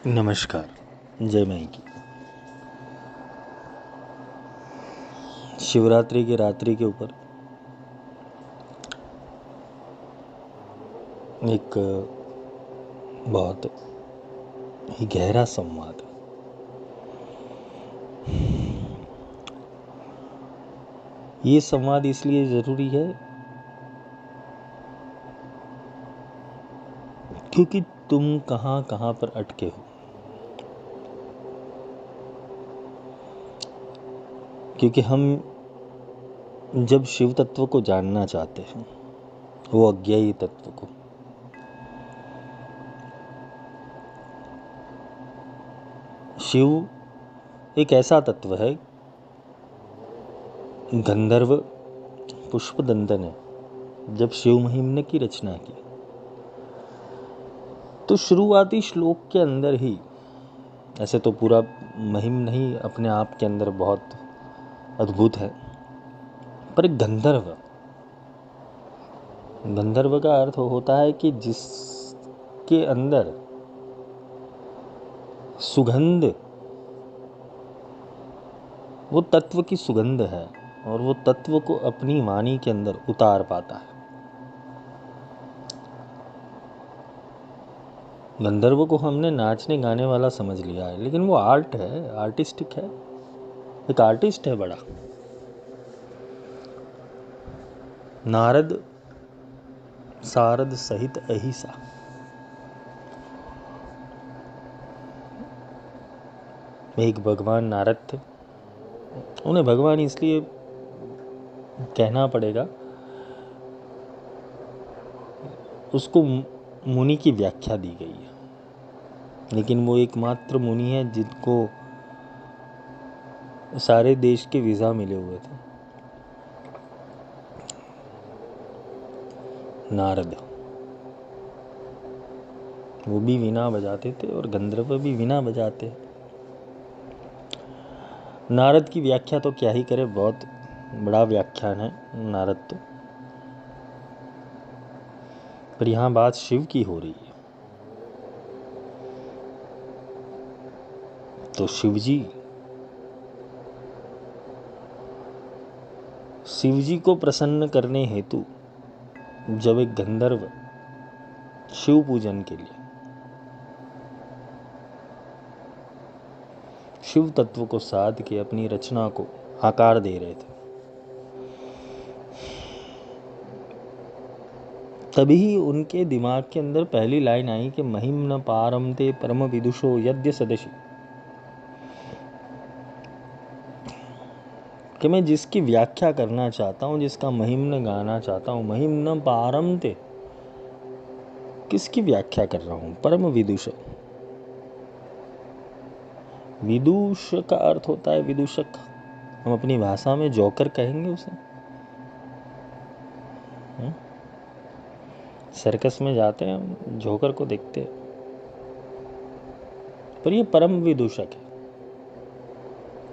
नमस्कार। जय माई की। शिवरात्रि की रात्रि के ऊपर एक बहुत ही गहरा संवाद। ये संवाद इसलिए ज़रूरी है क्योंकि तुम कहाँ कहाँ पर अटके हो। क्योंकि हम जब शिव तत्व को जानना चाहते हैं, वो अज्ञेय तत्व को, शिव एक ऐसा तत्व है, गंधर्व पुष्पदंत ने जब शिव महिम्न की रचना की तो शुरुआती श्लोक के अंदर ही, ऐसे तो पूरा महिम नहीं अपने आप के अंदर बहुत अद्भुत है, पर एक गंधर्व का अर्थ होता है कि जिसके अंदर सुगंध, वो तत्व की सुगंध है और वो तत्व को अपनी वाणी के अंदर उतार पाता है। गंधर्व को हमने नाचने गाने वाला समझ लिया है, लेकिन वो आर्ट है, आर्टिस्टिक है, एक आर्टिस्ट है बड़ा। नारद सारद सहित अहिसा, एक भगवान नारद थे। उन्हें भगवान इसलिए कहना पड़ेगा, उसको मुनि की व्याख्या दी गई है, लेकिन वो एकमात्र मुनि है जिनको सारे देश के वीज़ा मिले हुए थे। नारद, वो भी वीणा बजाते थे और गंधर्व भी वीणा बजाते हैं। नारद की व्याख्या तो क्या ही करे, बहुत बड़ा व्याख्यान है नारद तो। पर यहाँ बात शिव की हो रही है, तो शिवजी को प्रसन्न करने हेतु जब एक गंधर्व शिव पूजन के लिए शिव तत्व को साध के अपनी रचना को आकार दे रहे थे, तभी उनके दिमाग के अंदर पहली लाइन आई कि महिम न पारम ते परम विदुषो यद्य सदशि, कि मैं जिसकी व्याख्या करना चाहता हूँ, जिसका महिम न गाना चाहता हूँ, महिम न पारम ते, किसकी व्याख्या कर रहा हूँ? परम विदुष। विदुष का अर्थ होता है विदूषक। हम अपनी भाषा में जोकर कहेंगे उसे। सर्कस में जाते हैं हम, जोकर को देखते हैं, पर ये परम विदूषक है,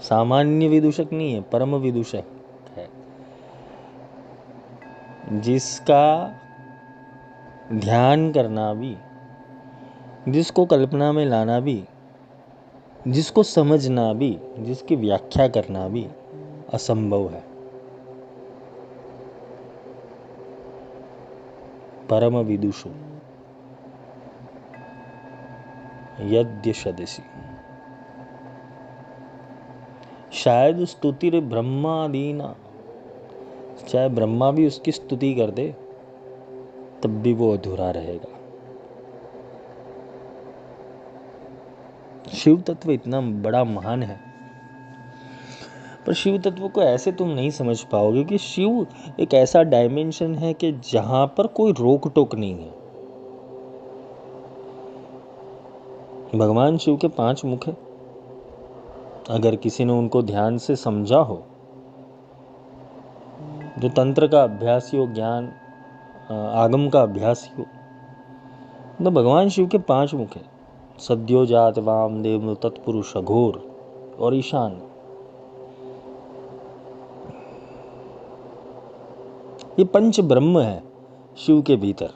सामान्य विदूषक नहीं है, परम विदूषक है, जिसका ध्यान करना भी, जिसको कल्पना में लाना भी, जिसको समझना भी, जिसकी व्याख्या करना भी असंभव है। परम विदुषो यद्य सदसि, शायद स्तुति ब्रह्मादीना, चाहे ब्रह्मा भी उसकी स्तुति कर दे तब भी वो अधूरा रहेगा। शिव तत्व इतना बड़ा महान है, पर शिव तत्व को ऐसे तुम नहीं समझ पाओगे कि शिव एक ऐसा डायमेंशन है कि जहां पर कोई रोक टोक नहीं है। भगवान शिव के 5 मुख है, अगर किसी ने उनको ध्यान से समझा हो, जो तंत्र का अभ्यासी हो, ज्ञान आगम का अभ्यासी हो, तो भगवान शिव के 5 मुख है। सद्योजात वामदेव तत्पुरुष अघोर और ईशान, ये 5 ब्रह्म है शिव के भीतर,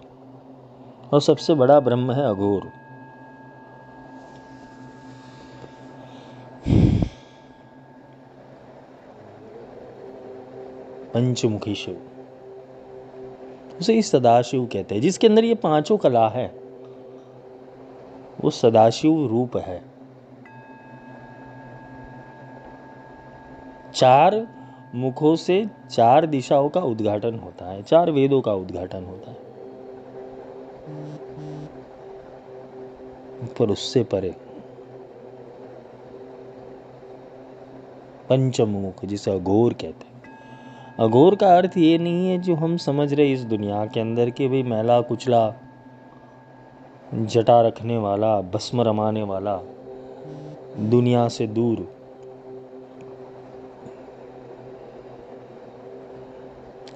और सबसे बड़ा ब्रह्म है अघोर। पंचमुखी शिव, उसे सदाशिव कहते हैं। जिसके अंदर ये पांचों कला है वो सदाशिव रूप है। चार मुखों से चार दिशाओं का उद्घाटन होता है, चार वेदों का उद्घाटन होता है, पर उससे परे पंचमुख, जिसे अघोर कहते हैं। अघोर का अर्थ ये नहीं है जो हम समझ रहे इस दुनिया के अंदर कि भाई मैला कुचला, जटा रखने वाला, भस्म रमाने वाला, दुनिया से दूर।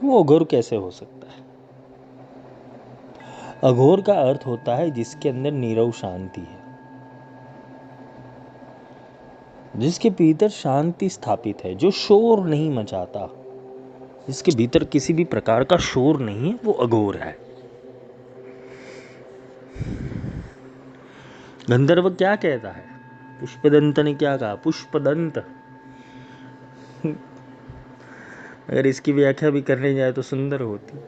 वो अघोर कैसे हो सकता है? अघोर का अर्थ होता है जिसके अंदर नीरव शांति है, जिसके भीतर शांति स्थापित है, जो शोर नहीं मचाता, जिसके भीतर किसी भी प्रकार का शोर नहीं है, वो अघोर है। गंधर्व क्या कहता है? पुष्पदंत ने क्या कहा? पुष्पदंत। अगर इसकी व्याख्या भी करने जाए तो सुंदर होती।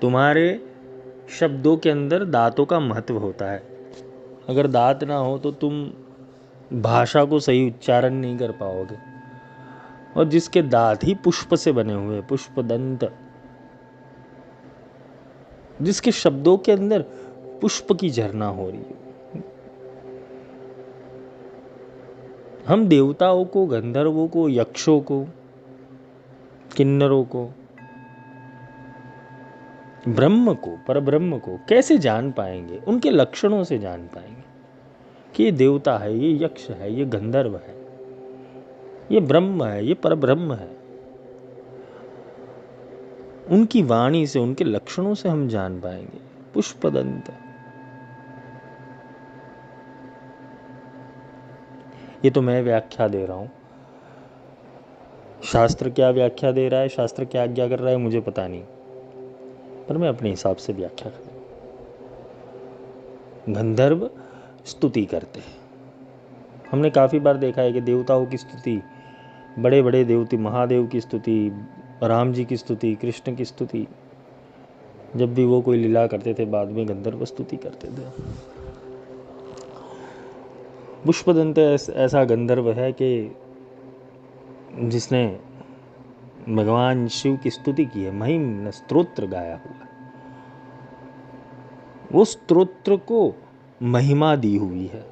तुम्हारे शब्दों के अंदर दांतों का महत्व होता है। अगर दांत ना हो तो तुम भाषा को सही उच्चारण नहीं कर पाओगे। और जिसके दांत ही पुष्प से बने हुए, पुष्पदंत, जिसके शब्दों के अंदर पुष्प की झरना हो रही है। हम देवताओं को, गंधर्वों को, यक्षों को, किन्नरों को, ब्रह्म को, परब्रह्म को कैसे जान पाएंगे? उनके लक्षणों से जान पाएंगे कि ये देवता है, ये यक्ष है, ये गंधर्व है, ये ब्रह्म है, ये परब्रह्म है। उनकी वाणी से, उनके लक्षणों से हम जान पाएंगे। पुष्पदंत, ये तो मैं व्याख्या दे रहा हूं। शास्त्र क्या व्याख्या दे रहा है, शास्त्र क्या आज्ञा कर रहा है, मुझे पता नहीं, पर मैं अपने हिसाब से व्याख्या कर रहा हूं। गंधर्व स्तुति करते हैं। हमने काफी बार देखा है कि देवताओं की स्तुति, बड़े बड़े देवती, महादेव की स्तुति, राम जी की स्तुति, कृष्ण की स्तुति, जब भी वो कोई लीला करते थे बाद में गंधर्व स्तुति करते थे। पुष्पदंत ऐसा गंधर्व है कि जिसने भगवान शिव की स्तुति की है, महिम स्तोत्र गाया हुआ। वो स्तोत्र को महिमा दी हुई है,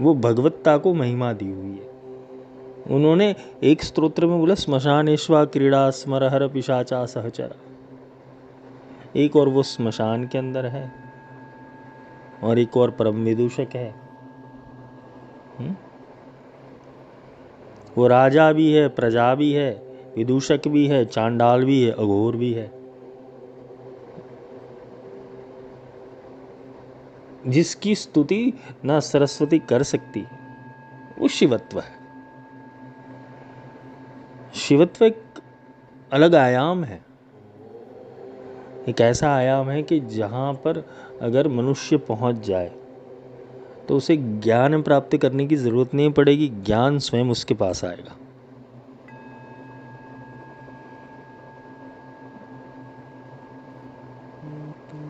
वो भगवत्ता को महिमा दी हुई है। उन्होंने एक स्तोत्र में बोला स्मशानेश्वा क्रीड़ा स्मरहर पिशाचा सहचरा। एक और वो स्मशान के अंदर है और एक और परम विदूषक है। वो राजा भी है, प्रजा भी है, विदूषक भी है, चांडाल भी है, अघोर भी है। जिसकी स्तुति ना सरस्वती कर सकती, वो शिवत्व है। शिवत्व एक अलग आयाम है, एक ऐसा आयाम है कि जहाँ पर अगर मनुष्य पहुँच जाए तो उसे ज्ञान प्राप्त करने की जरूरत नहीं पड़ेगी, ज्ञान स्वयं उसके पास आएगा।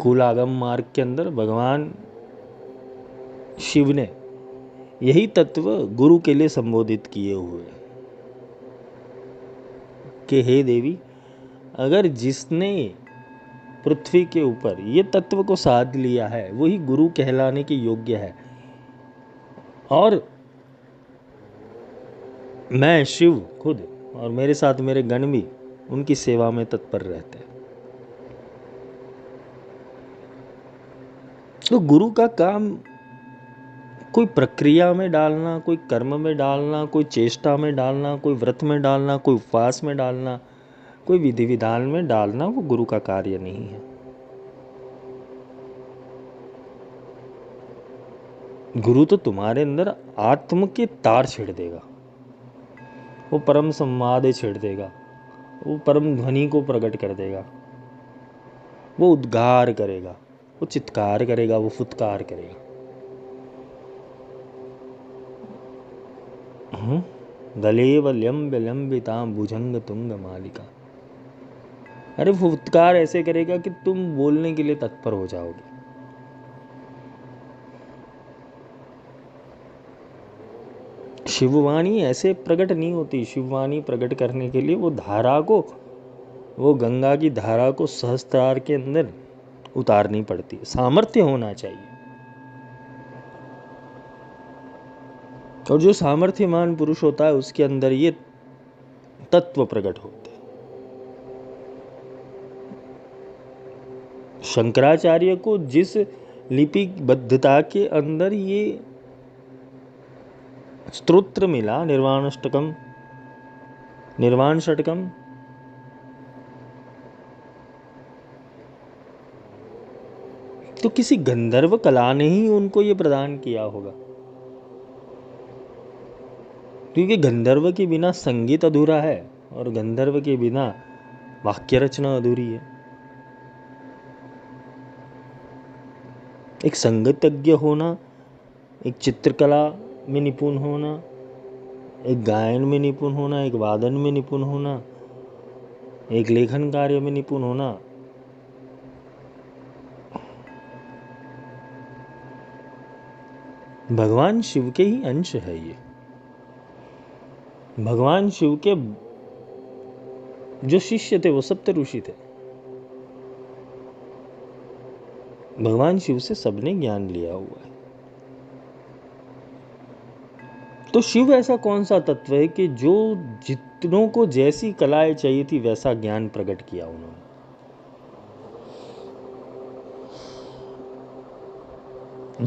कुल आगम मार्ग के अंदर भगवान शिव ने यही तत्व गुरु के लिए संबोधित किए हुए कि हे देवी, अगर जिसने पृथ्वी के ऊपर ये तत्व को साध लिया है वही गुरु कहलाने के योग्य है। और मैं शिव खुद और मेरे साथ मेरे गण भी उनकी सेवा में तत्पर रहते हैं। तो गुरु का काम कोई प्रक्रिया में डालना, कोई कर्म में डालना, कोई चेष्टा में डालना, कोई व्रत में डालना, कोई उपवास में डालना, कोई विधि विधान में डालना, वो गुरु का कार्य नहीं है। गुरु तो तुम्हारे अंदर आत्म के तार छेड़ देगा, वो परम संवाद छेड़ देगा, वो परम ध्वनि को प्रकट कर देगा, वो उद्गार करेगा, वो चित्कार करेगा, वो फुत्कार करेगा। गलेव लंब लंबिता भुजंग तुंग मालिका। अरे फुत्कार ऐसे करेगा कि तुम बोलने के लिए तत्पर हो जाओगे। शिववाणी ऐसे प्रकट नहीं होती। शिववाणी प्रकट करने के लिए वो धारा को, वो गंगा की धारा को सहस्त्रार के अंदर उतारनी पड़ती है। सामर्थ्य होना चाहिए। और जो सामर्थ्यमान पुरुष होता है उसके अंदर ये तत्व प्रकट होते हैं। शंकराचार्य को जिस लिपिबद्धता के अंदर ये स्तोत्र मिला, निर्वाणाष्टकम, निर्वाण षटकम, तो किसी गंधर्व कला ने ही उनको ये प्रदान किया होगा। क्योंकि गंधर्व के बिना संगीत अधूरा है और गंधर्व के बिना वाक्य रचना अधूरी है। एक संगीतज्ञ होना, एक चित्रकला में निपुण होना, एक गायन में निपुण होना, एक वादन में निपुण होना, एक लेखन कार्य में निपुण होना, भगवान शिव के ही अंश है। ये भगवान शिव के जो शिष्य थे वो सप्त ऋषि थे। भगवान शिव से सबने ज्ञान लिया हुआ है। तो शिव ऐसा कौन सा तत्व है कि जो जितनों को जैसी कलाएं चाहिए थी वैसा ज्ञान प्रकट किया उन्होंने।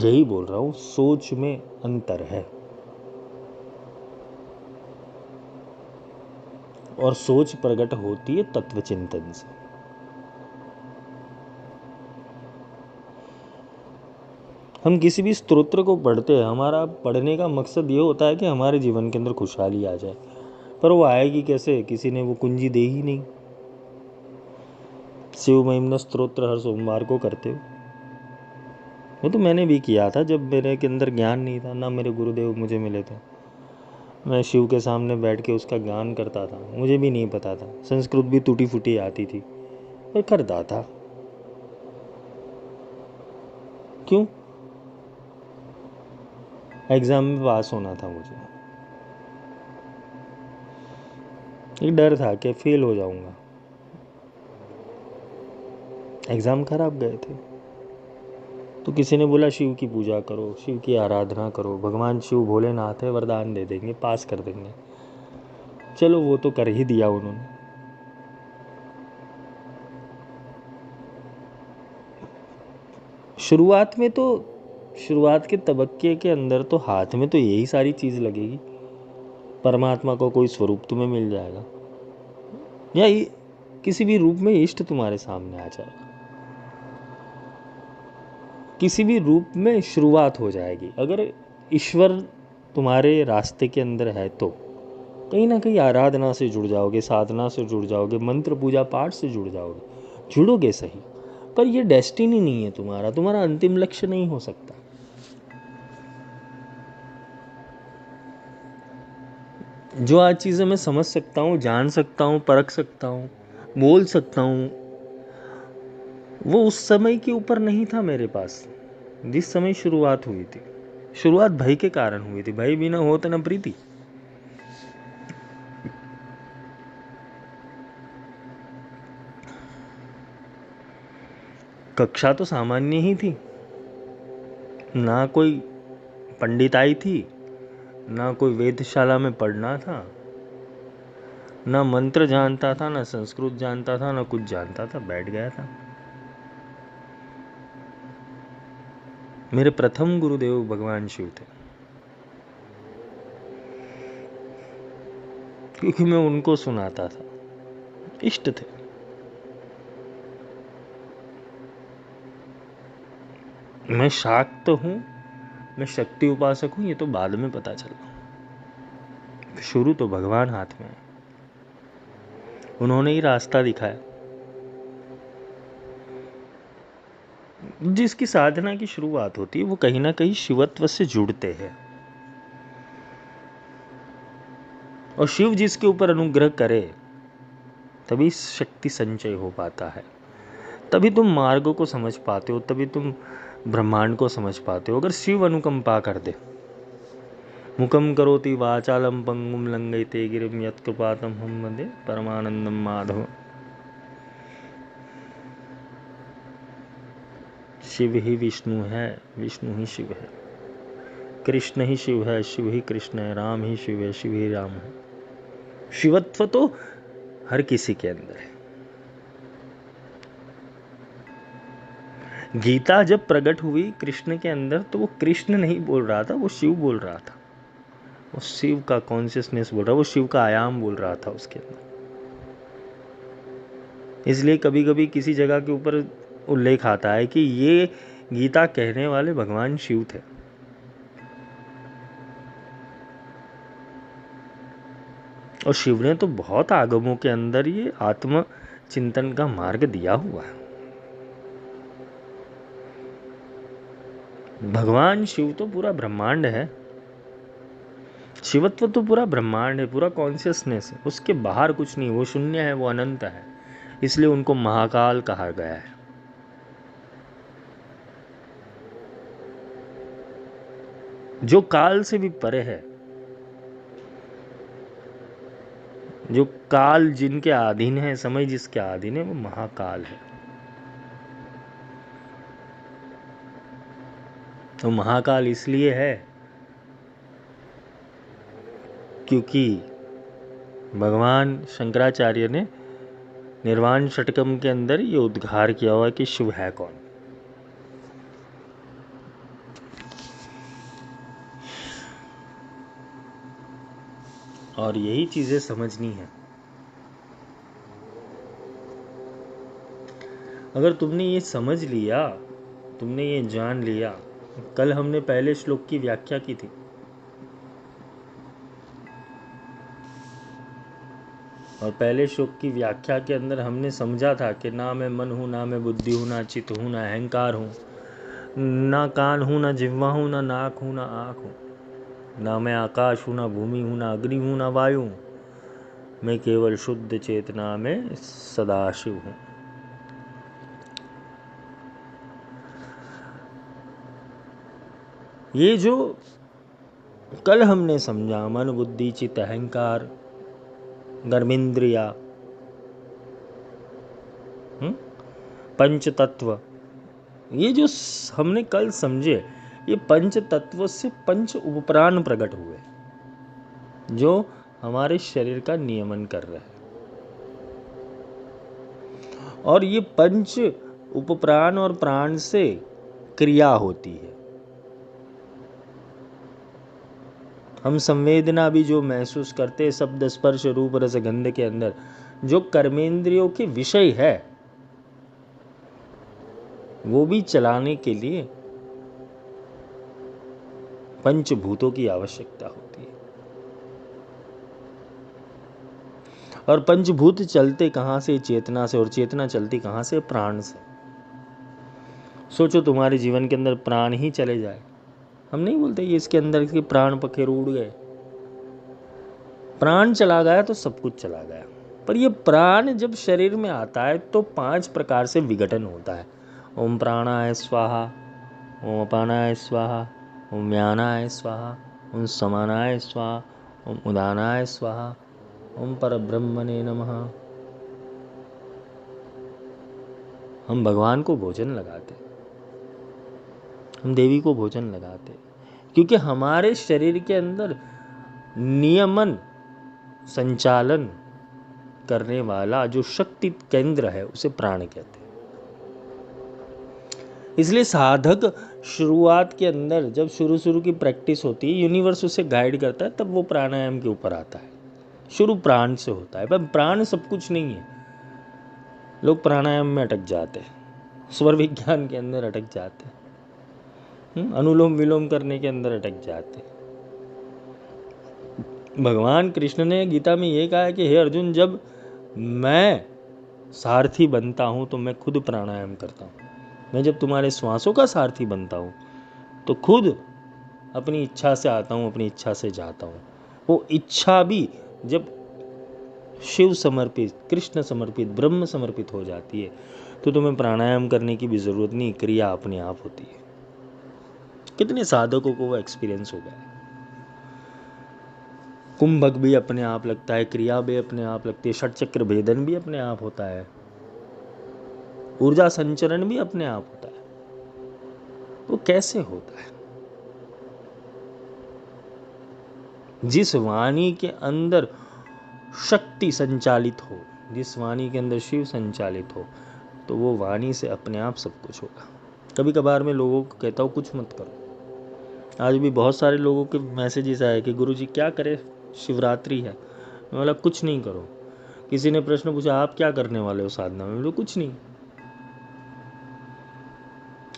यही बोल रहा हूं, सोच में अंतर है। और सोच प्रकट होती है तत्व चिंतन से। हम किसी भी स्तोत्र को पढ़ते हैं, हमारा पढ़ने का मकसद ये होता है कि हमारे जीवन के अंदर खुशहाली आ जाए। पर वो आएगी कैसे? किसी ने वो कुंजी दे ही नहीं। शिव महिमन स्तोत्र हर सोमवार को करते हो, वो तो मैंने भी किया था जब मेरे के अंदर ज्ञान नहीं था, ना मेरे गुरुदेव मुझे मिले थे। मैं शिव के सामने बैठ के उसका ज्ञान करता था। मुझे भी नहीं पता था, संस्कृत भी टूटी फूटी आती थी, पर करता था। क्यों? एग्जाम में पास होना था मुझे। एक डर था कि फेल हो जाऊंगा। एग्जाम खराब गए थे तो किसी ने बोला शिव की पूजा करो, शिव की आराधना करो, भगवान शिव भोलेनाथ है, वरदान दे देंगे, पास कर देंगे। चलो वो तो कर ही दिया उन्होंने। शुरुआत के तबक्के के अंदर तो हाथ में तो यही सारी चीज लगेगी। परमात्मा को कोई स्वरूप तुम्हें मिल जाएगा, या किसी भी रूप में इष्ट तुम्हारे सामने आ जाएगा। किसी भी रूप में शुरुआत हो जाएगी। अगर ईश्वर तुम्हारे रास्ते के अंदर है तो कहीं ना कहीं आराधना से जुड़ जाओगे, साधना से जुड़ जाओगे, मंत्र पूजा पाठ से जुड़ जाओगे, जुड़ोगे सही। पर ये डेस्टिनी नहीं है तुम्हारा, तुम्हारा अंतिम लक्ष्य नहीं हो सकता। जो आज चीज़ें मैं समझ सकता हूँ, जान सकता हूँ, परख सकता हूँ, बोल सकता हूँ, वो उस समय के ऊपर नहीं था मेरे पास जिस समय शुरुआत हुई थी। शुरुआत भय के कारण हुई थी। भय बिना होत न प्रीति। कक्षा तो सामान्य ही थी, ना कोई पंडिताई थी, ना कोई वेदशाला में पढ़ना था, ना मंत्र जानता था, ना संस्कृत जानता था, ना कुछ जानता था। बैठ गया था। मेरे प्रथम गुरुदेव भगवान शिव थे, क्योंकि मैं उनको सुनाता था। इष्ट थे। मैं शाक्त हूं, मैं शक्ति उपासक हूं, ये तो बाद में पता चला। शुरू तो भगवान हाथ में है, उन्होंने ही रास्ता दिखाया। जिसकी साधना की शुरुआत होती है वो कहीं ना कहीं शिवत्व से जुड़ते हैं। और शिव जिसके ऊपर अनुग्रह करे तभी शक्ति संचय हो पाता है, तभी तुम मार्गों को समझ पाते हो, तभी तुम ब्रह्मांड को समझ पाते हो। अगर शिव अनुकंपा कर दे, मुकम करोति वाचालम पंगुम लंघयते गिरिम यत्कृपातम हम वंदे परमानंदम माधव। शिव ही विष्णु है, विष्णु ही शिव है, कृष्ण ही शिव है, शिव ही कृष्ण है, राम ही शिव है, शिव ही राम है। शिवत्व तो हर किसी के अंदर है। गीता जब प्रकट हुई कृष्ण के अंदर, तो वो कृष्ण नहीं बोल रहा था, वो शिव बोल रहा था। वो शिव का कॉन्शियसनेस बोल रहा, वो शिव का आयाम बोल रहा था उसके अंदर। इसलिए कभी कभी किसी जगह के ऊपर उल्लेख आता है कि ये गीता कहने वाले भगवान शिव थे। और शिव ने तो बहुत आगमों के अंदर ये आत्म चिंतन का मार्ग दिया हुआ है। भगवान शिव तो पूरा ब्रह्मांड है, शिवत्व तो पूरा ब्रह्मांड है, पूरा कॉन्शियसनेस है, उसके बाहर कुछ नहीं, वो शून्य है, वो अनंत है। इसलिए उनको महाकाल कहा गया है। जो काल से भी परे है, जो काल जिनके अधीन है, समय जिसके अधीन है, वो महाकाल है। तो महाकाल इसलिए है क्योंकि भगवान शंकराचार्य ने निर्वाण षटकम के अंदर ये उद्गार किया हुआ कि शिव है कौन। और यही चीजें समझनी है। अगर तुमने ये समझ लिया, तुमने ये जान लिया, कल हमने पहले श्लोक की व्याख्या की थी, और पहले श्लोक की व्याख्या के अंदर हमने समझा था कि ना मैं मन हूँ, ना मैं बुद्धि हूँ, ना चित्त हूँ, ना अहंकार हूँ, ना कान हूँ, ना जिह्वा हूँ, ना नाक हूँ, ना आँख हूँ, ना मैं आकाश हूँ, ना भूमि हूँ, ना अग्नि हूँ, ना वायु हूँ, मैं केवल शुद्ध चेतना में सदाशिव हूँ। ये जो कल हमने समझा, मन बुद्धि चित्त अहंकार कर्मेंद्रिया, पंच तत्व, ये जो हमने कल समझे, ये पंच तत्व से पंच उपप्राण प्रकट हुए जो हमारे शरीर का नियमन कर रहे हैं। और ये पंच उपप्राण और प्राण से क्रिया होती है। हम संवेदना भी जो महसूस करते हैं, शब्द स्पर्श रूप रस गंध के अंदर, जो कर्मेंद्रियों के विषय है, वो भी चलाने के लिए पंचभूतों की आवश्यकता होती है। और पंचभूत चलते कहाँ से? चेतना से। और चेतना चलती कहाँ से? प्राण से। सोचो तुम्हारे जीवन के अंदर प्राण ही चले जाए, हम नहीं बोलते ये इसके अंदर के प्राण पखेरु उड़ गए, प्राण चला गया तो सब कुछ चला गया। पर ये प्राण जब शरीर में आता है तो 5 प्रकार से विघटन होता है। ओम प्राणाय स्वाहा, ओम अपानाय स्वाहा, ओम व्यानाय स्वाहा, ओम समानाय स्वाहा, ओम उदानाय स्वाहा, ओम परब्रह्मणे नमः। हम भगवान को भोजन लगाते, हम देवी को भोजन लगाते, क्योंकि हमारे शरीर के अंदर नियमन संचालन करने वाला जो शक्ति केंद्र है उसे प्राण कहते हैं। इसलिए साधक शुरुआत के अंदर जब शुरू की प्रैक्टिस होती है, यूनिवर्स उसे गाइड करता है, तब वो प्राणायाम के ऊपर आता है। शुरू प्राण से होता है, पर प्राण सब कुछ नहीं है। लोग प्राणायाम में अटक जाते हैं, स्वर विज्ञान के अंदर अटक जाते हैं, अनुलोम विलोम करने के अंदर अटक जाते हैं। भगवान कृष्ण ने गीता में ये कहा है कि हे अर्जुन, जब मैं सारथी बनता हूँ तो मैं खुद प्राणायाम करता हूँ। मैं जब तुम्हारे श्वासों का सारथी बनता हूँ तो खुद अपनी इच्छा से आता हूँ, अपनी इच्छा से जाता हूँ। वो इच्छा भी जब शिव समर्पित, कृष्ण समर्पित, ब्रह्म समर्पित हो जाती है तो तुम्हें प्राणायाम करने की भी जरूरत नहीं, क्रिया अपने आप होती है। कितने साधकों को वो एक्सपीरियंस हो गया। कुंभक भी अपने आप लगता है, क्रिया भी अपने आप लगती है, षट चक्र भेदन भी अपने आप होता है, ऊर्जा संचरण भी अपने आप होता है। वो कैसे होता है? जिस वाणी के अंदर शक्ति संचालित हो, जिस वाणी के अंदर शिव संचालित हो, तो वो वाणी से अपने आप सब कुछ होगा। कभी कभार मैं लोगों को कहता हूँ कुछ मत करो। आज भी बहुत सारे लोगों के मैसेजेस आए कि गुरुजी क्या करें, शिवरात्रि है। मैं बोला कुछ नहीं करो। किसी ने प्रश्न पूछा आप क्या करने वाले हो साधना में, बोला कुछ नहीं।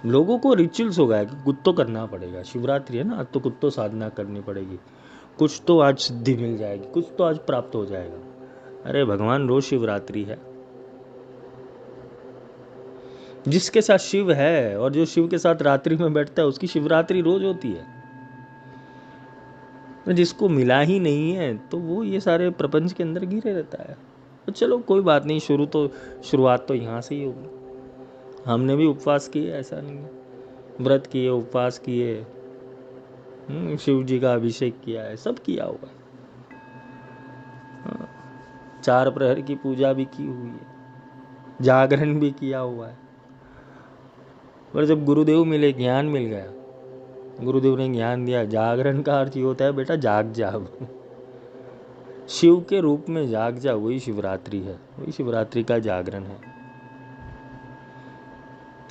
लोगों को रिचुअल्स हो गया कि कुछ तो करना पड़ेगा, शिवरात्रि है ना, आज तो कुछ तो साधना करनी पड़ेगी, कुछ तो आज सिद्धि मिल जाएगी, कुछ तो आज प्राप्त हो जाएगा। अरे भगवान, रोज शिवरात्रि है। जिसके साथ शिव है और जो शिव के साथ रात्रि में बैठता है उसकी शिवरात्रि रोज होती है। जिसको मिला ही नहीं है तो वो ये सारे प्रपंच के अंदर घिरे रहता है। तो चलो कोई बात नहीं, शुरुआत तो यहाँ से ही होगी। हमने भी उपवास किए, ऐसा नहीं है, व्रत किए, उपवास किए, शिव जी का अभिषेक किया है, सब किया हुआ है। 4 प्रहर की पूजा भी की हुई है, जागरण भी किया हुआ है। पर जब गुरुदेव मिले, ज्ञान मिल गया, गुरुदेव ने ज्ञान दिया, जागरण का अर्थ ये होता है बेटा जाग जाओ, शिव के रूप में जाग जा, वही शिवरात्रि है, वही शिवरात्रि का जागरण है।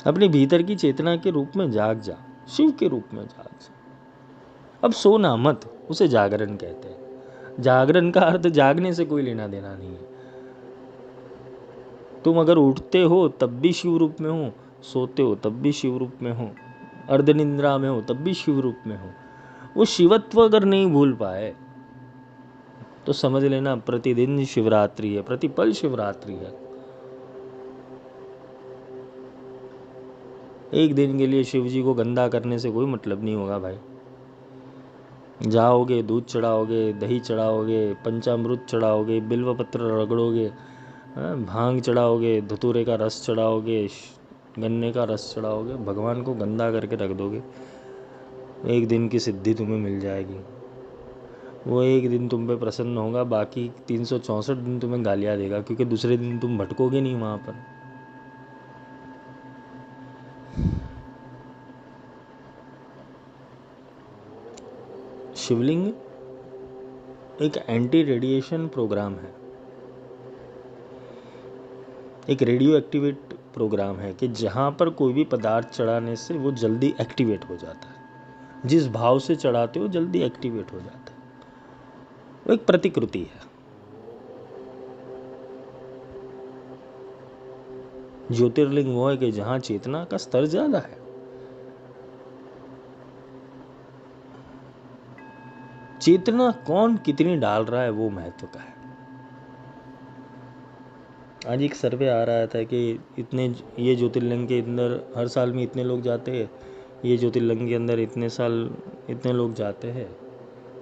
अपने भीतर की चेतना के रूप में जाग जा, शिव के रूप में जाग जा। अब सोना मत, उसे जागरण कहते हैं। जागरण का अर्थ जागने से कोई लेना देना नहीं है। तुम अगर उठते हो तब भी शिव रूप में हो, सोते हो तब भी शिव रूप में हो, अर्धनिद्रा में हो तब भी शिव रूप में हो। वो शिवत्व अगर नहीं भूल पाए तो समझ लेना प्रतिदिन शिवरात्रि है, प्रतिपल शिवरात्रि है। एक दिन के लिए शिव जी को गंदा करने से कोई मतलब नहीं होगा भाई। जाओगे, दूध चढ़ाओगे, दही चढ़ाओगे, पंचामृत चढ़ाओगे, बिल्व पत्र रगड़ोगे, भांग चढ़ाओगे, धतूरे का रस चढ़ाओगे, गन्ने का रस चढ़ाओगे, भगवान को गंदा करके रख दोगे, एक दिन की सिद्धि तुम्हें मिल जाएगी। वो एक दिन तुम पे प्रसन्न होगा, बाकी 364 दिन तुम्हें गालियाँ देगा, क्योंकि दूसरे दिन तुम भटकोगे नहीं वहाँ पर। शिवलिंग एक एंटी रेडिएशन प्रोग्राम है, एक रेडियो एक्टिवेट प्रोग्राम है कि जहाँ पर कोई भी पदार्थ चढ़ाने से वो जल्दी एक्टिवेट हो जाता है। जिस भाव से चढ़ाते हो जल्दी एक्टिवेट हो जाता है। वो एक प्रतिकृति है। ज्योतिर्लिंग वो है कि जहाँ चेतना का स्तर ज़्यादा है। चेतना कौन कितनी डाल रहा है वो महत्व का है। आज एक सर्वे आ रहा था कि इतने, ये ज्योतिर्लिंग के अंदर हर साल में इतने लोग जाते हैं, ये ज्योतिर्लिंग के अंदर इतने साल इतने लोग जाते हैं।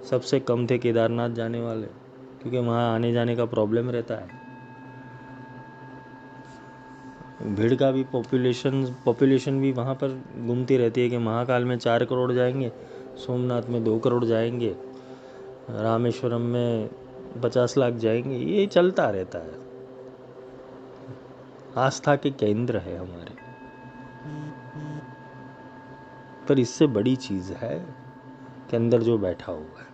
सबसे कम थे केदारनाथ जाने वाले, क्योंकि वहाँ आने जाने का प्रॉब्लम रहता है। भीड़ का भी पॉपुलेशन भी वहाँ पर घूमती रहती है कि महाकाल में 4 करोड़ जाएंगे, सोमनाथ में 2 करोड़ जाएंगे, रामेश्वरम में 50 लाख जाएंगे। ये चलता रहता है। आस्था के केंद्र है हमारे, पर इससे बड़ी चीज़ है कि अंदर जो बैठा हुआ है।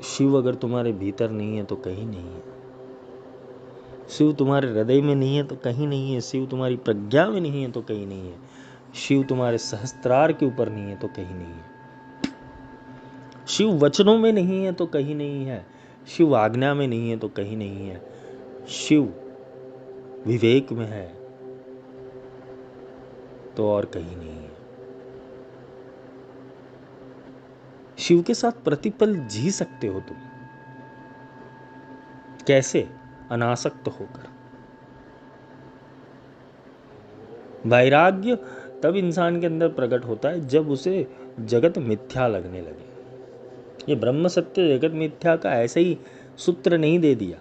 शिव अगर तुम्हारे भीतर नहीं है तो कहीं नहीं है। शिव तुम्हारे हृदय में नहीं है तो कहीं नहीं है। शिव तुम्हारी प्रज्ञा में नहीं है तो कहीं नहीं है। शिव तुम्हारे सहस्त्रार के ऊपर नहीं है तो कहीं नहीं है। शिव वचनों में नहीं है तो कहीं नहीं है। शिव आज्ञा में नहीं है तो कहीं नहीं है। शिव विवेक में है तो और कहीं नहीं है। शिव के साथ प्रतिपल जी सकते हो तुम। कैसे? अनासक्त होकर। वैराग्य तब इंसान के अंदर प्रकट होता है जब उसे जगत मिथ्या लगने लगे। ये ब्रह्म सत्य जगत मिथ्या का ऐसे ही सूत्र नहीं दे दिया,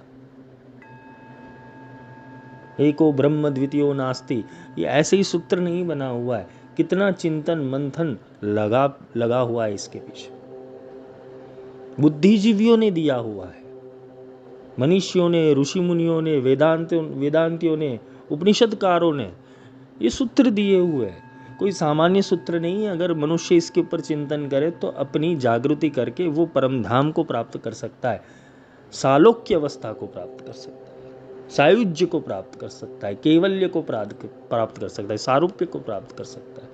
एको ब्रह्म द्वितीयो नास्ति, ये ऐसे ही सूत्र नहीं बना हुआ है। कितना चिंतन मंथन लगा हुआ है इसके पीछे, बुद्धिजीवियों ने दिया हुआ है, मनीषियों ने, ऋषि मुनियों ने, वेदांतियों ने, उपनिषदकारों ने ये सूत्र दिए हुए हैं। कोई सामान्य सूत्र नहीं है। अगर मनुष्य इसके ऊपर चिंतन करे तो अपनी जागृति करके वो परम धाम को प्राप्त कर सकता है, सालोक्य अवस्था को प्राप्त कर सकता है, सायुज्य को प्राप्त कर सकता है, कैवल्य को प्राप्त कर सकता है, सारूप्य को प्राप्त कर सकता है,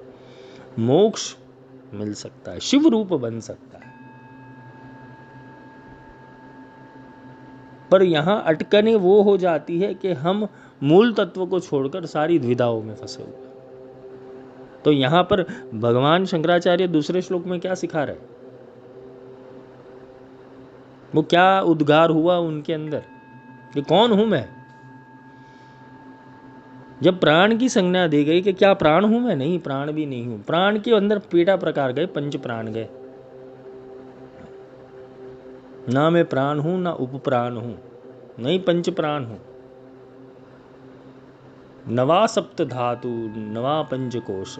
मोक्ष मिल सकता है, शिव रूप बन सकता है। पर यहाँ अटकने वो हो जाती है कि हम मूल तत्व को छोड़कर सारी द्विधाओं में फंसे हुए। तो यहाँ पर भगवान शंकराचार्य दूसरे श्लोक में क्या सिखा रहे, वो क्या उद्गार हुआ उनके अंदर कि कौन हूं मैं। जब प्राण की संज्ञा दी गई कि क्या प्राण हूं मैं, नहीं, प्राण भी नहीं हूं। प्राण के अंदर पेटा प्रकार गए, पंच प्राण गए, ना मैं प्राण हूं ना उपप्राण हूं, नहीं पंच प्राण हूं। नवा सप्त धातु नवा पंचकोश,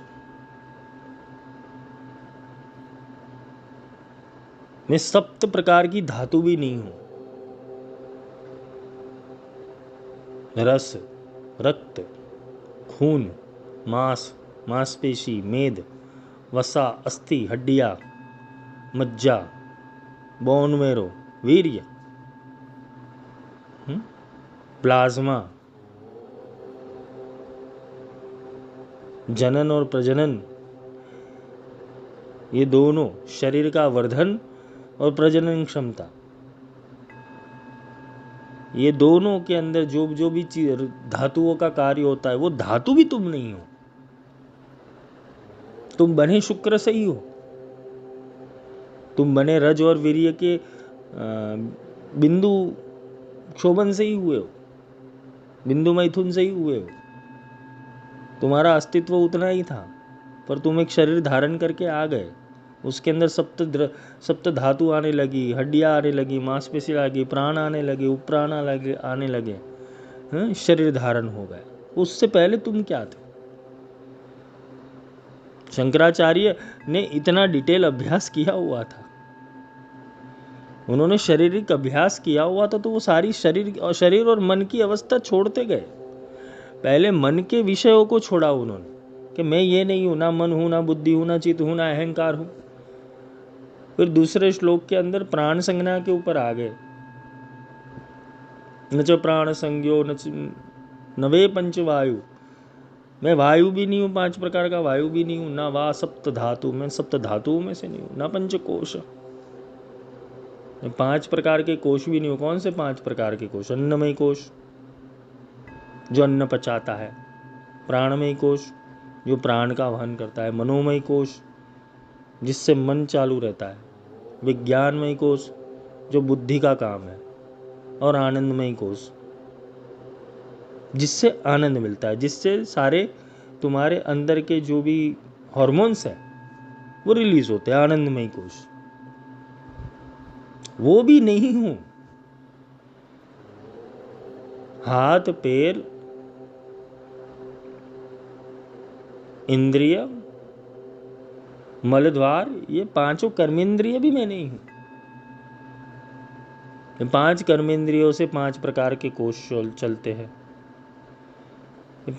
मैं सप्त प्रकार की धातु भी नहीं हूं। रस, रक्त, खून, मांस, मांसपेशी, मेद, वसा, अस्थि, हड्डियां, मज्जा, बोन मेरो, वीर्य, प्लाज्मा, जनन और प्रजनन, ये दोनों, शरीर का वर्धन और प्रजनन क्षमता, ये दोनों के अंदर जो भी चीज धातुओं का कार्य होता है, वो धातु भी तुम नहीं हो। तुम बने शुक्र से ही हो, तुम बने रज और वीर्य के बिंदु क्षोभन से ही हुए हो, बिंदु मैथुन से ही हुए हो। तुम्हारा अस्तित्व उतना ही था, पर तुम एक शरीर धारण करके आ गए, उसके अंदर सप्त धातु आने लगी, हड्डियां आने लगी, मांसपेशी आ गई, प्राण आने लगे, उपप्राण आने लगे, शरीर धारण हो गए। उससे पहले तुम क्या थे? शंकराचार्य ने इतना डिटेल अभ्यास किया हुआ था, उन्होंने शारीरिक अभ्यास किया हुआ था, तो वो सारी शरीर और मन की अवस्था छोड़ते गए। पहले मन के विषयों को छोड़ा उन्होंने कि मैं ये नहीं हूं, ना मन हूं, ना बुद्धि हूं, ना चित्त हूं, ना अहंकार हूं। फिर दूसरे श्लोक के अंदर प्राण संज्ञा के ऊपर आ गए, न च प्राण संज्ञो न वे पंच वायु, मैं वायु भी नहीं हूँ, 5 प्रकार का वायु भी नहीं हूँ, ना वा सप्त धातु, मैं सप्त धातुओं में से नहीं हूँ, ना पंचकोश, मैं 5 प्रकार के कोश भी नहीं हूँ। कौन से 5 प्रकार के कोश? अन्नमय कोश जो अन्न पचाता है, प्राणमय कोश जो प्राण का वहन करता है, मनोमय कोश जिससे मन चालू रहता है, विज्ञानमय कोश जो बुद्धि का काम है, और आनंदमय कोश जिससे आनंद मिलता है, जिससे सारे तुम्हारे अंदर के जो भी हार्मोन्स हैं वो रिलीज होते हैं, आनंदमय कोश। वो भी नहीं हूं। हाथ, पैर, इंद्रिय, मलद्वार, ये 5 कर्मेंद्रिय भी मैं नहीं हूं। 5 कर्मेंद्रियों से 5 प्रकार के कोश चलते हैं।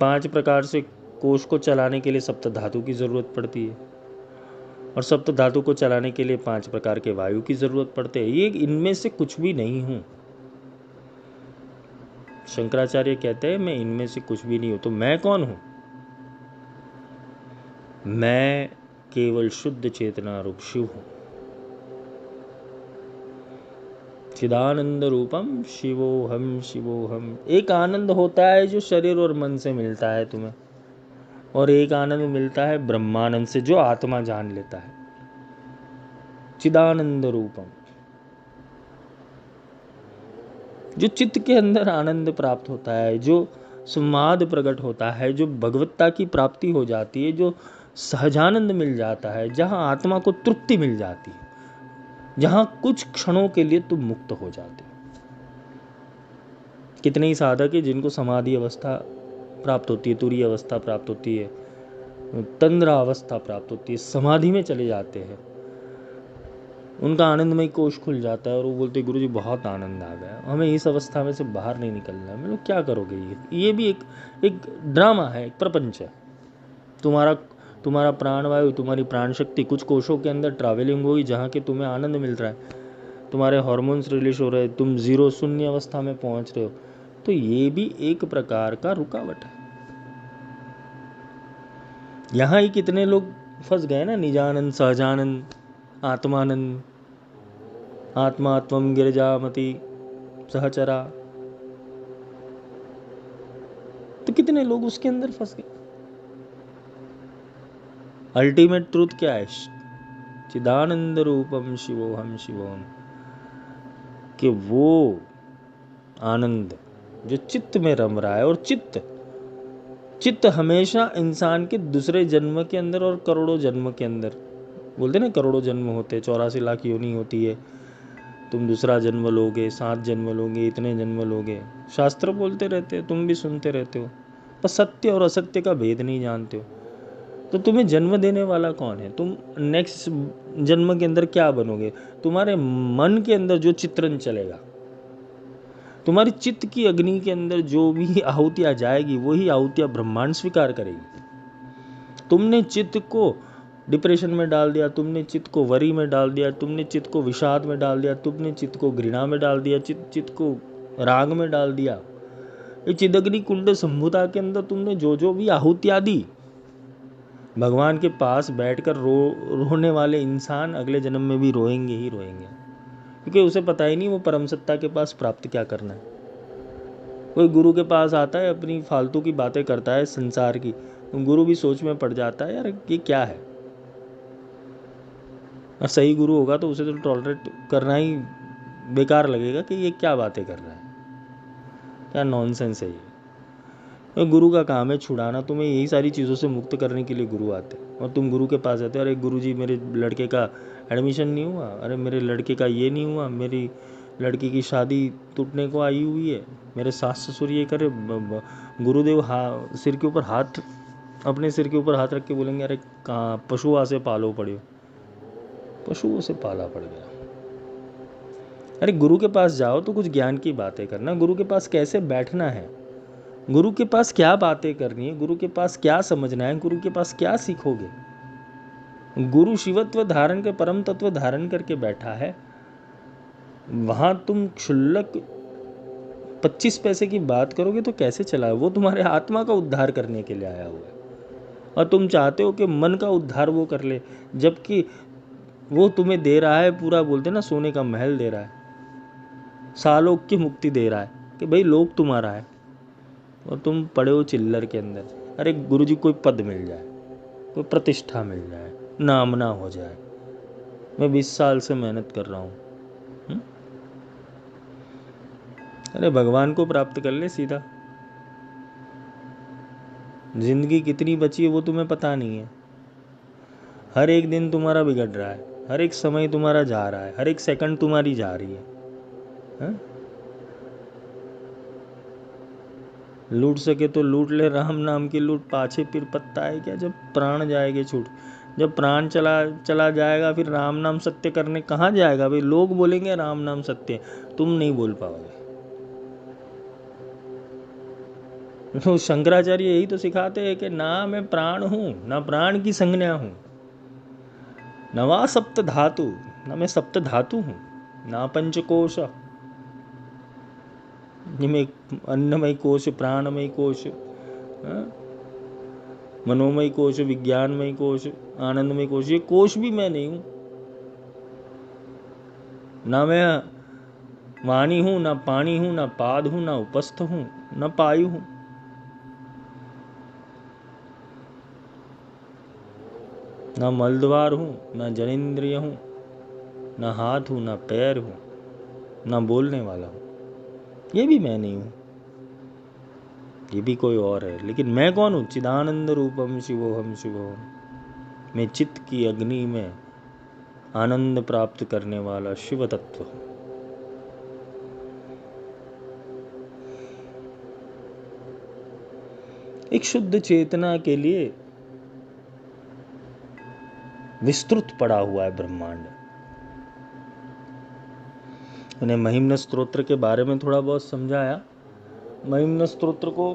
5 प्रकार से कोश को चलाने के लिए सप्त धातु की जरूरत पड़ती है, और सप्त धातु को चलाने के लिए 5 प्रकार के वायु की जरूरत पड़ते है। ये इनमें से कुछ भी नहीं हूं। शंकराचार्य कहते हैं मैं इनमें से कुछ भी नहीं हूं। तो मैं कौन हूं? मैं केवल शुद्ध चेतना रूप शिव हूं। चिदानंद रूपम शिवोहम शिवोहम। एक आनंद होता है जो शरीर और मन से मिलता है तुम्हें, और एक आनंद मिलता है ब्रह्मानंद से जो आत्मा जान लेता है। चिदानंद रूपम, जो चित्त के अंदर आनंद प्राप्त होता है, जो संवाद प्रकट होता है, जो भगवत्ता की प्राप्ति हो जाती है, जो सहजानंद मिल जाता है, जहां आत्मा को तृप्ति मिल जाती है, जहां कुछ क्षणों के लिए तुम मुक्त हो जाते हो। कितने ही साधक है जिनको समाधि अवस्था प्राप्त होती है, तुरीय अवस्था प्राप्त होती है, तंद्रा अवस्था प्राप्त होती है, समाधि में चले जाते हैं, उनका आनंदमय कोश खुल जाता है और वो बोलते गुरु जी बहुत आनंद आ गया, हमें इस अवस्था में से बाहर नहीं निकलना है। मैं लोग क्या करोगे, ये भी एक ड्रामा है, एक प्रपंच है। तुम्हारा प्राणवायु, तुम्हारी प्राण शक्ति कुछ कोशों के अंदर ट्रैवलिंग होगी जहाँ के तुम्हें आनंद मिल रहा है, तुम्हारे हार्मोन्स रिलीज हो रहे हैं, तुम जीरो शून्य अवस्था में पहुंच रहे हो, तो ये भी एक प्रकार का रुकावट है। यहाँ ही कितने लोग फंस गए ना, निजानंद, सहजानंद, आत्मानंद, आत्मा त्वम गिरजामति सहचरा, तो कितने लोग उसके अंदर फंस गए। अल्टीमेट ट्रूथ क्या है? चिदानंद रूपम शिवोहम शिवोहम, कि वो आनंद जो चित्त में रम रहा है, और चित्त हमेशा इंसान के दूसरे जन्म के अंदर और करोड़ों जन्म के अंदर, बोलते ना करोड़ों जन्म होते, 84 लाख योनि होती है, तुम दूसरा जन्म लोगे, 7 जन्म लोगे, इतने जन्म लोगे, शास्त्र बोलते रहते हो, तुम भी सुनते रहते हो, पर सत्य और असत्य का भेद नहीं जानते हो। तो तुम्हें जन्म देने वाला कौन है? तुम नेक्स्ट जन्म के अंदर क्या बनोगे? तुम्हारे मन के अंदर जो चित्रण चलेगा, तुम्हारी चित्त की अग्नि के अंदर जो भी आहुतियाँ जाएगी, वही आहुतियाँ ब्रह्मांड स्वीकार करेगी। तुमने चित्त को डिप्रेशन में डाल दिया, तुमने चित्त को वरी में डाल दिया, तुमने चित्त को विषाद में डाल दिया, तुमने चित्त को घृणा में डाल दिया, चित्त को राग में डाल दिया, ये चिदग्नि कुंड संभुता के अंदर तुमने जो भी आहुतियाँ दी, भगवान के पास बैठकर रोने वाले इंसान अगले जन्म में भी रोएंगे ही रोएंगे, क्योंकि उसे पता ही नहीं वो परम सत्ता के पास प्राप्त क्या करना है। कोई गुरु के पास आता है, अपनी फालतू की बातें करता है संसार की, गुरु भी सोच में पड़ जाता है, यार ये क्या है। और सही गुरु होगा तो उसे तो टॉलरेट करना ही बेकार लगेगा कि ये क्या बातें कर रहा है, क्या नॉनसेंस है ये। गुरु का काम है छुड़ाना, तुम्हें यही सारी चीज़ों से मुक्त करने के लिए गुरु आते हैं, और तुम गुरु के पास आते हो, अरे गुरु जी मेरे लड़के का एडमिशन नहीं हुआ, अरे मेरे लड़के का ये नहीं हुआ, मेरी लड़की की शादी टूटने को आई हुई है, मेरे सास ससुर ये करे। गुरुदेव सिर के ऊपर हाथ, अपने सिर के ऊपर हाथ रख के बोलेंगे अरे कहाँ पशुआ से पालो पड़े, पशुओं से पाला पड़ गया। अरे गुरु के पास जाओ तो कुछ ज्ञान की बातें करना, गुरु के पास कैसे बैठना है, गुरु के पास क्या बातें करनी है, गुरु के पास क्या समझना है, गुरु के पास क्या सीखोगे। गुरु शिवत्व धारण कर, परम तत्व धारण करके बैठा है, वहां तुम क्षुल्लक 25 पैसे की बात करोगे तो कैसे चला? वो तुम्हारे आत्मा का उद्धार करने के लिए आया हुआ है, और तुम चाहते हो कि मन का उद्धार वो कर ले, जबकि वो तुम्हें दे रहा है पूरा, बोलते ना सोने का महल दे रहा है, सालोक की मुक्ति दे रहा है कि भाई लोक तुम्हारा है, और तुम पड़े हो चिल्लर के अंदर। अरे गुरुजी कोई पद मिल जाए, कोई प्रतिष्ठा मिल जाए, नामना हो जाए, मैं 20 साल से मेहनत कर रहा हूँ। अरे भगवान को प्राप्त कर ले सीधा। जिंदगी कितनी बची है वो तुम्हें पता नहीं है, हर एक दिन तुम्हारा बिगड़ रहा है, हर एक समय तुम्हारा जा रहा है, हर एक सेकंड तुम्हारी जा रही है, हा? लूट सके तो लूट ले, राम नाम की लूट पाछे फिर पत्ता है क्या, जब प्राण जाएंगे छूट। जब प्राण चला जाएगा फिर राम नाम सत्य करने कहाँ जाएगा भाई? लोग बोलेंगे राम नाम सत्य, तुम नहीं बोल पाओगे। तो शंकराचार्य यही तो सिखाते हैं कि ना मैं प्राण हूँ, ना प्राण की संज्ञा हूँ, नवा सप्त धातु, ना मैं सप्त धातु हूँ, ना पंचकोश, जिनमें अन्नमय कोश, प्राणमय कोश, मनोमय कोश, विज्ञानमय कोश, आनंदमय कोश, ये कोश भी मैं नहीं हूँ। ना मैं वाणी हूँ, ना पानी हूँ, ना पाद हूँ, ना उपस्थ हूँ, ना पायु हूँ। ना मलद्वार हूँ, ना जनेन्द्रिय हूँ, ना हाथ हूँ, ना पैर हूँ, ना बोलने वाला हूँ। ये भी मैं नहीं हूँ, ये भी कोई और है। लेकिन मैं कौन हूँ? चिदानंद रूपम शिवोहम शिवोहम। मैं चित्त की अग्नि में आनंद प्राप्त करने वाला शिव तत्व। एक शुद्ध चेतना के लिए विस्तृत पड़ा हुआ है ब्रह्मांड। मैंने महिम्न स्तोत्र के बारे में थोड़ा बहुत समझाया। महिम्न स्तोत्र को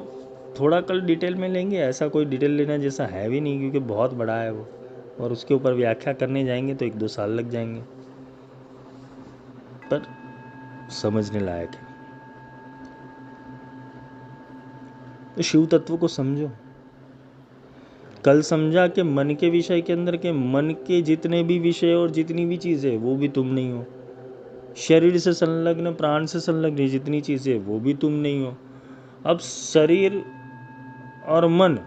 थोड़ा कल डिटेल में लेंगे, ऐसा कोई डिटेल लेना जैसा है भी नहीं, क्योंकि बहुत बड़ा है वो, और उसके ऊपर व्याख्या करने जाएंगे तो 1-2 साल लग जाएंगे, पर समझने लायक है। तो शिव तत्व को समझो। कल समझा कि मन के विषय के अंदर के मन के जितने भी विषय और जितनी भी चीज़ें वो भी तुम नहीं हो। शरीर से संलग्न, प्राण से संलग्न जितनी चीज़ें वो भी तुम नहीं हो। अब शरीर और मन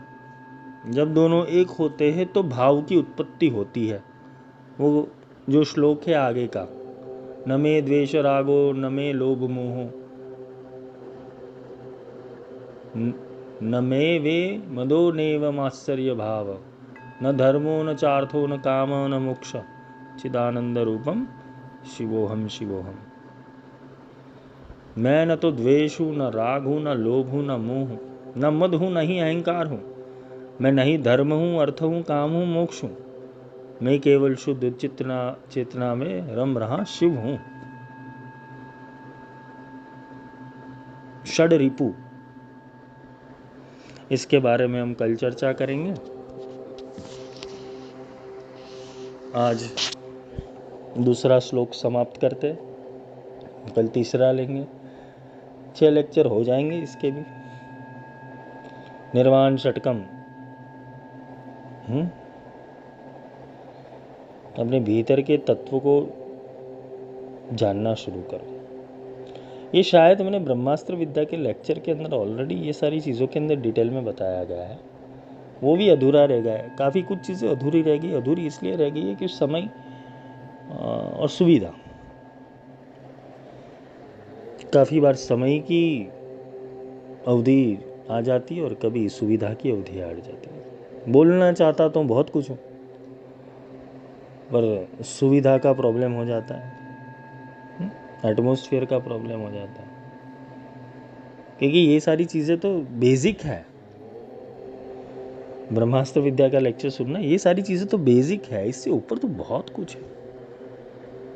जब दोनों एक होते हैं तो भाव की उत्पत्ति होती है। वो जो श्लोक है आगे का, न मे द्वेष रागो न मे लोभ मोहो न मे वे मदो नेवम आश्चर्य भाव न धर्मो न चार्थो न काम न मोक्ष चिदानंद रूपम शिवोहम शिवोहम। मैं न तो द्वेष हूँ, न राग हूँ, न लोभ हूँ, न मोह हूँ, न मद हूँ, न ही अहंकार हूँ। मैं नहीं धर्म हूँ, अर्थ हूँ, काम हूँ, मोक्ष हूँ। मैं केवल शुद्ध चेतना में रम रहा शिव हूँ। षड रिपु, इसके बारे में हम कल चर्चा करेंगे। आज दूसरा श्लोक समाप्त करते, कल तीसरा लेंगे। 6 लेक्चर हो जाएंगे इसके भी। निर्वाण षटकम। अपने भीतर के तत्व को जानना शुरू करो। ये शायद मैंने ब्रह्मास्त्र विद्या के लेक्चर के अंदर ऑलरेडी ये सारी चीज़ों के अंदर डिटेल में बताया गया है, वो भी अधूरा रह गया है। काफ़ी कुछ चीज़ें अधूरी रह गई। अधूरी इसलिए रह गई है कि समय और सुविधा। काफ़ी बार समय की अवधि आ जाती है और कभी सुविधा की अवधि आ जाती है। बोलना चाहता तो बहुत कुछ हो, पर सुविधा का प्रॉब्लम हो जाता है, एटमॉस्फेयर का प्रॉब्लम हो जाता है, क्योंकि ये सारी चीज़ें तो बेसिक है। ब्रह्मास्त्र विद्या का लेक्चर सुनना, ये सारी चीज़ें तो बेसिक है, इससे ऊपर तो बहुत कुछ है।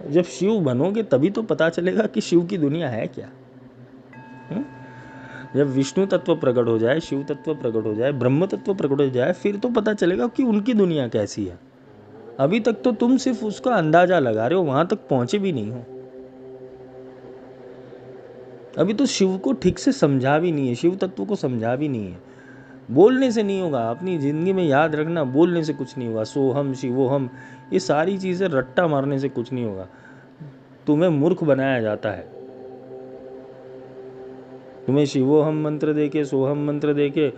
जब शिव बनोगे तभी तो पता चलेगा कि शिव की दुनिया है क्या। जब विष्णु तत्व प्रकट हो जाए, शिव तत्व प्रकट हो जाए, ब्रह्म तत्व प्रकट हो जाए, फिर तो पता चलेगा कि उनकी दुनिया कैसी है। अभी तक तो तुम सिर्फ उसका अंदाजा लगा रहे हो, वहां तक पहुंचे भी नहीं हो। अभी तो शिव को ठीक से समझा भी नहीं है, शिव तत्व को समझा भी नहीं है। बोलने से नहीं होगा, अपनी ज़िंदगी में याद रखना, बोलने से कुछ नहीं होगा। सोहम शिवोहम, ये सारी चीज़ें रट्टा मारने से कुछ नहीं होगा। तुम्हें मूर्ख बनाया जाता है। तुम्हें शिवोहम मंत्र देके, सोहम मंत्र देके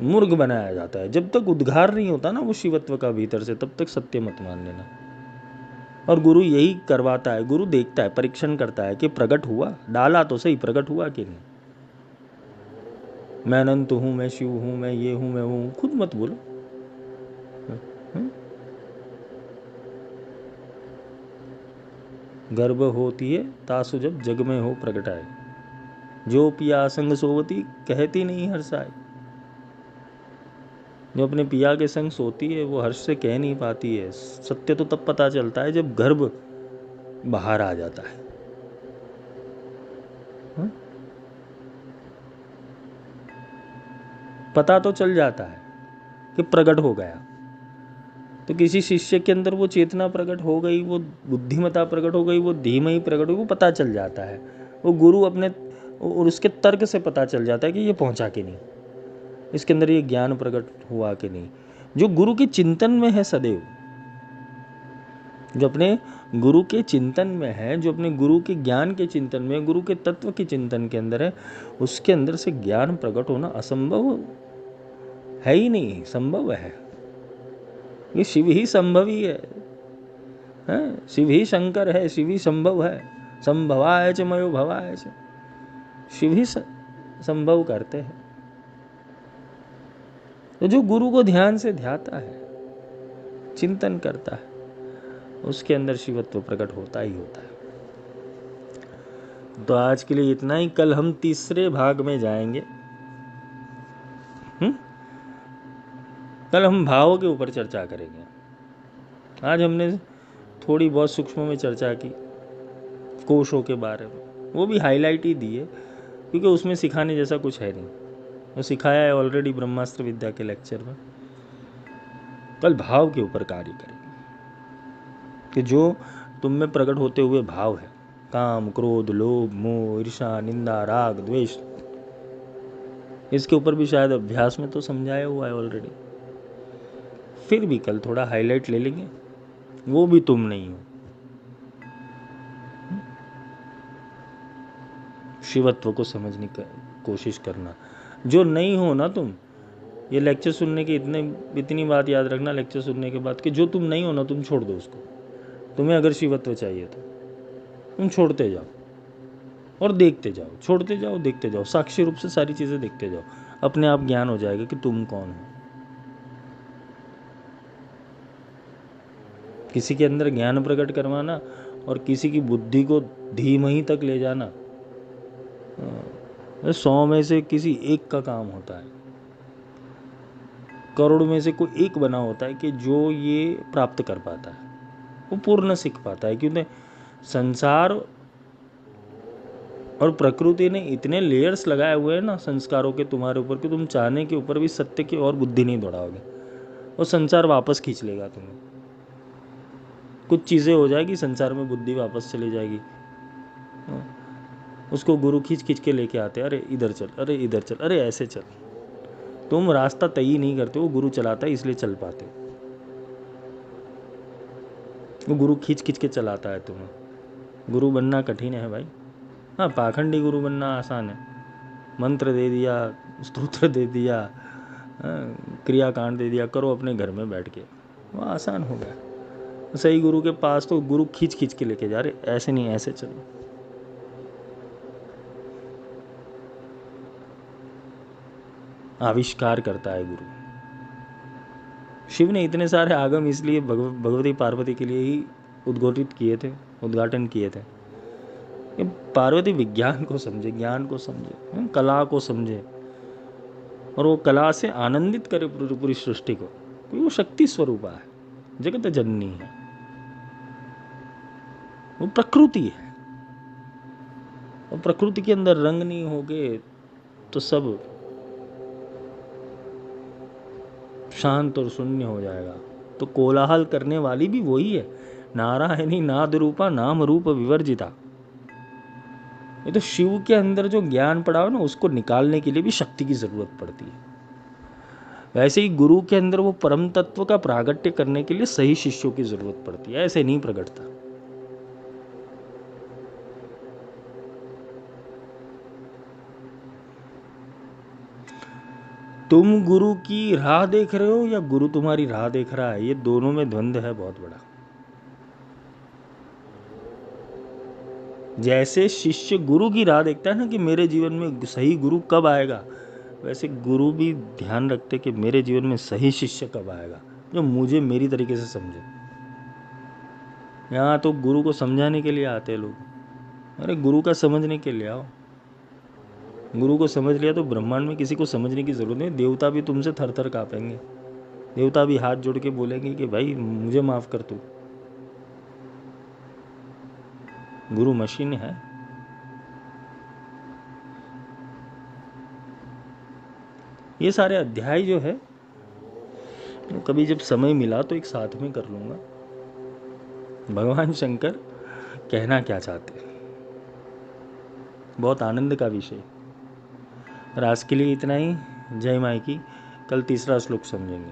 मूर्ख बनाया जाता है। जब तक उद्गार नहीं होता ना वो शिवत्व का भीतर से, तब तक सत्य मत मान लेना। और गुरु यही करवाता है। गुरु देखता है, परीक्षण करता है कि प्रकट हुआ, डाला तो सही, प्रकट हुआ कि नहीं। मैं अनंत हूँ, मैं शिव हूँ, मैं ये हूँ, मैं वो हूँ, खुद मत बोलो। गर्भ होती है तासु जब जग में हो प्रगटाए, जो पिया संग सोवती कहती नहीं हर्षाए। जो अपने पिया के संग सोती है वो हर्ष से कह नहीं पाती है। सत्य तो तब पता चलता है जब गर्भ बाहर आ जाता है। पता तो चल जाता है कि प्रकट हो गया। तो किसी शिष्य के अंदर वो चेतना प्रकट हो गई, वो बुद्धिमता प्रकट हो गई, वो धीमही प्रकट हो गई, वो पता चल जाता है। वो गुरु अपने और उसके तर्क से पता चल जाता है कि ये पहुंचा कि नहीं, इसके अंदर ये ज्ञान प्रकट हुआ कि नहीं। जो गुरु के चिंतन में है सदैव, जो अपने गुरु के चिंतन में है, जो अपने गुरु के ज्ञान के चिंतन में, गुरु के तत्व के चिंतन के अंदर है, उसके अंदर से ज्ञान प्रकट होना असंभव है ही नहीं, संभव है। ये शिव ही संभव ही है, शिव ही शंकर है, शिव ही संभव है। संभवाय च मयो भवाय च, शिव ही संभव करते हैं। तो जो गुरु को ध्यान से ध्याता है, चिंतन करता है, उसके अंदर शिवत्व प्रकट होता ही होता है। तो आज के लिए इतना ही। कल हम तीसरे भाग में जाएंगे। कल हम भावों के ऊपर चर्चा करेंगे। आज हमने थोड़ी बहुत सूक्ष्म में चर्चा की कोशों के बारे में, वो भी हाईलाइट ही दी है क्योंकि उसमें सिखाने जैसा कुछ है नहीं, वो सिखाया है ऑलरेडी ब्रह्मास्त्र विद्या के लेक्चर में। कल भाव के ऊपर कार्य करेंगे कि जो तुम में प्रकट होते हुए भाव है, काम, क्रोध, लोभ, मोह, ईर्ष्या, निंदा, राग, द्वेष, इसके ऊपर भी शायद अभ्यास में तो समझाया हुआ है ऑलरेडी। फिर भी कल थोड़ा हाईलाइट ले लेंगे। वो भी तुम नहीं हो। शिवत्व को समझने की कोशिश करना। जो नहीं हो ना तुम, ये लेक्चर सुनने के इतनी बात याद रखना लेक्चर सुनने के बाद कि जो तुम नहीं हो ना, तुम छोड़ दो उसको। तुम्हें अगर शिवत्व चाहिए तो तुम छोड़ते जाओ और देखते जाओ, छोड़ते जाओ, देखते जाओ, साक्षी रूप से सारी चीज़ें देखते जाओ। अपने आप ज्ञान हो जाएगा कि तुम कौन हो। किसी के अंदर ज्ञान प्रकट करवाना और किसी की बुद्धि को धीमही तक ले जाना 100 में से किसी एक का काम होता है। करोड़ में से कोई एक बना होता है कि जो ये प्राप्त कर पाता है, वो पूर्ण सीख पाता है। क्योंकि संसार और प्रकृति ने इतने लेयर्स लगाए हुए हैं ना संस्कारों के तुम्हारे ऊपर कि तुम चाहने के ऊपर भी सत्य की और बुद्धि नहीं दौड़ाओगे, और संसार वापस खींच लेगा तुम्हें। कुछ चीज़ें हो जाएगी, संसार में बुद्धि वापस चली जाएगी। उसको गुरु खींच खींच के लेके आते, अरे इधर चल, अरे इधर चल, अरे ऐसे चल। तुम रास्ता तय ही नहीं करते, वो गुरु चलाता है, इसलिए चल पाते। वो गुरु खींच खींच के चलाता है तुम्हें। गुरु बनना कठिन है भाई। हाँ, पाखंडी गुरु बनना आसान है। मंत्र दे दिया, स्तोत्र दे दिया, क्रियाकांड दे दिया, करो अपने घर में बैठ के, वो आसान हो गया। सही गुरु के पास तो गुरु खींच खींच के लेके जा रहे, ऐसे नहीं, ऐसे चलो। आविष्कार करता है गुरु। शिव ने इतने सारे आगम इसलिए भगवती पार्वती के लिए ही उद्घोषित किए थे, उद्घाटन किए थे कि पार्वती विज्ञान को समझे, ज्ञान को समझे, कला को समझे, और वो कला से आनंदित करे पूरी सृष्टि को। वो शक्ति स्वरूपा है, जगत जननी है, वो प्रकृति है। और प्रकृति के अंदर रंग नहीं होगे तो सब शांत और शून्य हो जाएगा। तो कोलाहल करने वाली भी वही है, नारायणी नाद रूपा नाम रूप विवर्जिता। ये तो शिव के अंदर जो ज्ञान पड़ा हो ना, उसको निकालने के लिए भी शक्ति की जरूरत पड़ती है। वैसे ही गुरु के अंदर वो परम तत्व का प्रागट्य करने के लिए सही शिष्यों की जरूरत पड़ती है, ऐसे नहीं प्रकटता। तुम गुरु की राह देख रहे हो या गुरु तुम्हारी राह देख रहा है, ये दोनों में द्वंद्व है बहुत बड़ा। जैसे शिष्य गुरु की राह देखता है ना कि मेरे जीवन में सही गुरु कब आएगा, वैसे गुरु भी ध्यान रखते कि मेरे जीवन में सही शिष्य कब आएगा जो मुझे मेरी तरीके से समझे। यहाँ तो गुरु को समझाने के लिए आते हैं लोग, अरे गुरु का समझने के लिए आओ। गुरु को समझ लिया तो ब्रह्मांड में किसी को समझने की जरूरत नहीं। देवता भी तुमसे थर थर कांपेंगे, देवता भी हाथ जोड़ के बोलेंगे कि भाई मुझे माफ कर तू। गुरु मशीन है। ये सारे अध्याय जो है कभी जब समय मिला तो एक साथ में कर लूंगा। भगवान शंकर कहना क्या चाहते हैं, बहुत आनंद का विषय। और आज के लिए इतना ही। जय माई की। कल तीसरा श्लोक समझेंगे।